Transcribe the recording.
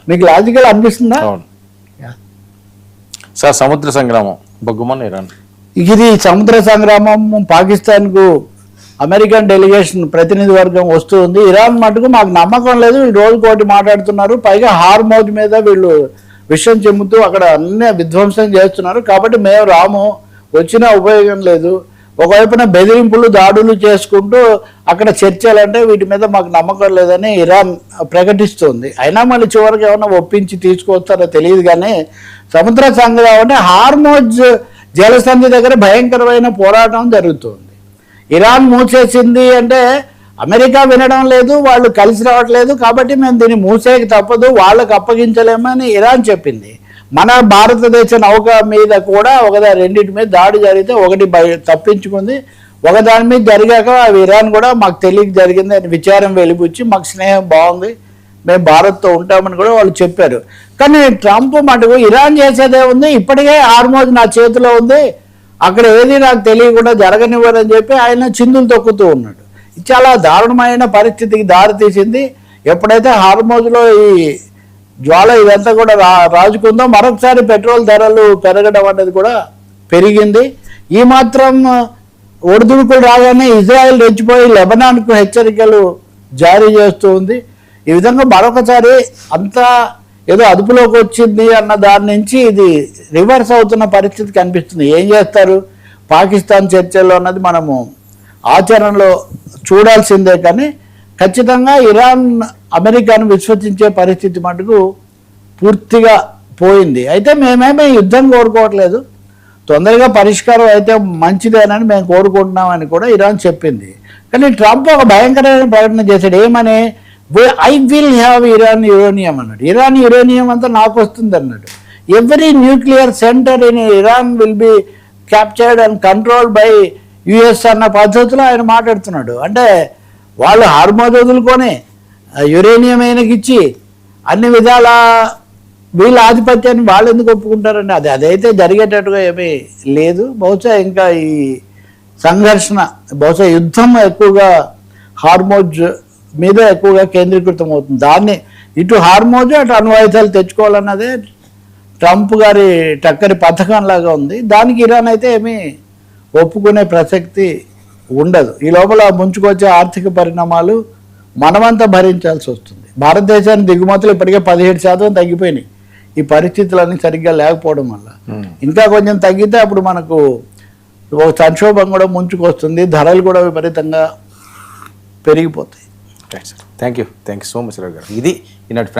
మీకు లాజికల్ అనిపిస్తుందా? సార్ సముద్ర సంగ్రామం బొగ్గుమన్ ఇరాన్, ఇది సముద్ర సంగ్రామం పాకిస్తాన్కు అమెరికన్ డెలిగేషన్ ప్రతినిధి వర్గం వస్తుంది. ఇరాన్ మటుకు మాకు నమ్మకం లేదు, వీళ్ళు రోజుకోటి మాట్లాడుతున్నారు, పైగా హార్మోజ్ మీద వీళ్ళు విషయం చెమ్ముతూ అక్కడ అన్ని విధ్వంసం చేస్తున్నారు, కాబట్టి మేము రాము, వచ్చినా ఉపయోగం లేదు. ఒకవైపున బెదిరింపులు దాడులు చేసుకుంటూ అక్కడ చర్చలంటే వీటి మీద మాకు నమ్మకం లేదని ఇరాన్ ప్రకటిస్తుంది. అయినా మళ్ళీ చివరికి ఏమన్నా ఒప్పించి తీసుకొస్తారో తెలియదు. కానీ సముద్ర సంగ్రామం అంటే హార్మోజ్ జలసంధి దగ్గర భయంకరమైన పోరాటం జరుగుతుంది. ఇరాన్ మూసేసింది అంటే అమెరికా వినడం లేదు, వాళ్ళు కలిసి రావట్లేదు, కాబట్టి మేము దీన్ని మూసేకి తప్పదు, వాళ్ళకు అప్పగించలేమని ఇరాన్ చెప్పింది. మన భారతదేశ నౌక మీద కూడా రెండింటి మీద దాడి జరిగితే ఒకటి తప్పించుకుంది, ఒకదాని మీద జరిగాక ఇరాన్ కూడా మాకు తెలియక జరిగింది అని విచారం వెలిపుచ్చి మాకు స్నేహం బాగుంది, మేము భారత్తో ఉంటామని కూడా వాళ్ళు చెప్పారు. కానీ ట్రంప్ మటుకు ఇరాన్ చేసేదే ఉంది, ఇప్పటికే హార్మోజ్ నా చేతిలో ఉంది, అక్కడ ఏది నాకు తెలియకుండా జరగనివ్వరని చెప్పి ఆయన చిందులు తొక్కుతూ ఉన్నాడు. చాలా దారుణమైన పరిస్థితికి దారితీసింది. ఎప్పుడైతే హార్మోజ్లో ఈ జ్వాల ఇదంతా కూడా రాజుకుందో మరొకసారి పెట్రోల్ ధరలు పెరగడం అనేది కూడా పెరిగింది. ఈ మాత్రం ఒడిదుడుకులు రాగానే ఇజ్రాయెల్ రెచ్చిపోయి లెబనాన్కు హెచ్చరికలు జారీ చేస్తూ ఉంది. ఈ విధంగా మరొకసారి అంతా ఏదో అదుపులోకి వచ్చింది అన్న దాని నుంచి ఇది రివర్స్ అవుతున్న పరిస్థితి కనిపిస్తుంది. ఏం చేస్తారు పాకిస్తాన్ చర్చల్లో అన్నది మనము ఆచరణలో చూడాల్సిందే. కానీ ఖచ్చితంగా ఇరాన్ అమెరికాను విశ్వసించే పరిస్థితి మటుకు పూర్తిగా పోయింది. అయితే మేమేమీ యుద్ధం కోరుకోవట్లేదు, తొందరగా పరిష్కారం అయితే మంచిదేనని మేము కోరుకుంటున్నామని కూడా ఇరాన్ చెప్పింది. కానీ ట్రంప్ ఒక భయంకరమైన ప్రకటన చేశాడు. ఏమని? I will have Iran uranium అన్నాడు. ఇరాన్ యురేనియం అంతా నాకు వస్తుంది అన్నాడు. Every nuclear centre in Iran will be captured and controlled by US అన్న పద్ధతిలో ఆయన మాట్లాడుతున్నాడు. అంటే వాళ్ళు హార్మోజ్ వదులుకొని యురేనియం ఆయనకిచ్చి అన్ని విధాల వీళ్ళ ఆధిపత్యాన్ని వాళ్ళు ఎందుకు ఒప్పుకుంటారండి? అదైతే జరిగేటట్టుగా ఏమీ లేదు. బహుశా ఇంకా ఈ సంఘర్షణ బహుశా యుద్ధం ఎక్కువగా హార్మోజ్ మీద ఎక్కువగా కేంద్రీకృతం అవుతుంది. దాన్ని ఇటు హార్మోజ్ అటు అణ్వాయుధాలు తెచ్చుకోవాలన్నదే ట్రంప్ గారి టక్కరి పథకంలాగా ఉంది. దానికి ఇరాన్ అయితే ఏమీ ఒప్పుకునే ప్రసక్తి ఉండదు. ఈ లోపల ముంచుకొచ్చే ఆర్థిక పరిణామాలు మనమంతా భరించాల్సి వస్తుంది. భారతదేశానికి దిగుమతులు ఇప్పటికే 17% తగ్గిపోయినాయి ఈ పరిస్థితులన్నీ సరిగ్గా లేకపోవడం వల్ల. ఇంకా కొంచెం తగ్గితే అప్పుడు మనకు ఒక సంక్షోభం కూడా ముంచుకొస్తుంది, ధరలు కూడా విపరీతంగా పెరిగిపోతాయి. థ్యాంక్ యూ సో మచ్ రావు గారు. ఇది ఈనాటి